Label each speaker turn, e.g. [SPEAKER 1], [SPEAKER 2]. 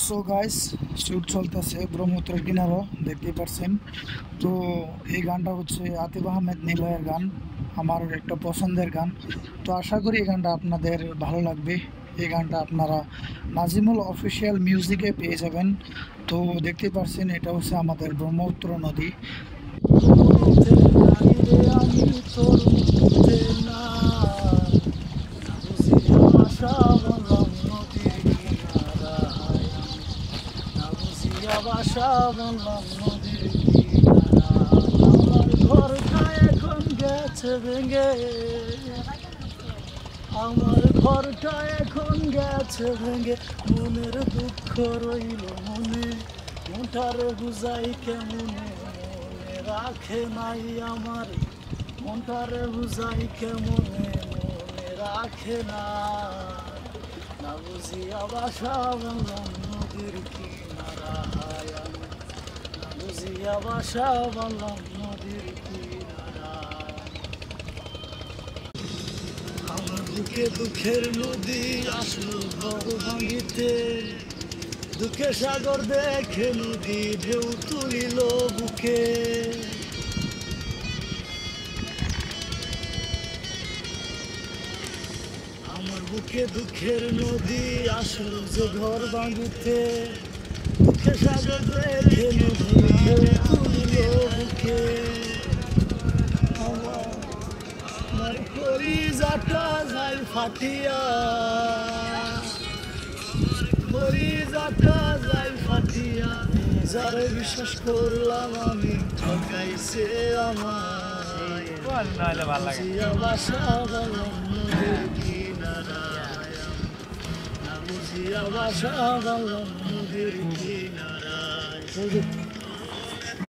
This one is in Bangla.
[SPEAKER 1] সো গাইস, শুট চলতেছে ব্রহ্মপুত্রের কিনারো, দেখতেই পারছেন। তো এই গানটা হচ্ছে আতিফ আহমেদ নিলয়ের গান, আমার একটা পছন্দের গান। তো আশা করি এই গানটা আপনাদের ভালো লাগবে। এই গানটা আপনারা নাজিমুল অফিসিয়াল মিউজিকে পেয়ে যাবেন। তো দেখতেই পারছেন, এটা হচ্ছে আমাদের ব্রহ্মপুত্র নদী। আমি তোর মুখে না বুঝিয়া ভাষা বললাম নদীর কিনারায়, না বুঝিয়া ভাষা বললাম নদীর কিনারায়। আমার ঘরটা এখন গেছে ভেঙে, আমার ঘরটা এখন গেছে ভেঙে, মনের দুঃখ রইল মনে, মনটারে বুঝাই কেমনে, মনে রাখে নাই আমার, মনটারে বুঝাই কেমনে, মনে রাখে না। না বুঝিয়া বাসা বললাম নদীর কিনারায়, না বুঝিয়া বাসা বললাম নদীর কিনারায়। আমার বুকে দুঃখের নদী আসলো ঘর ভাঙিতে, দুঃখের সাগর দেখে নদী ঢেউ তুলিল বুকে। আমার বুকে দুঃখের নদী আসলো যে ঘর ভাঙিতে, দুঃখের সাগর দেখে নদী ঢেউ তুলিল বুকে। আমার কলিজাটা যায় ফাটিয়া, কলিজাটা যায় ফাটিয়া, যারে বিশ্বাস করলাম আমি ঠকাইছে আমায়। বুঝিয়া বাসা বললাম নদীর কিনারায়, না বুঝিয়া বাসা বললাম নদীর কিনারায়।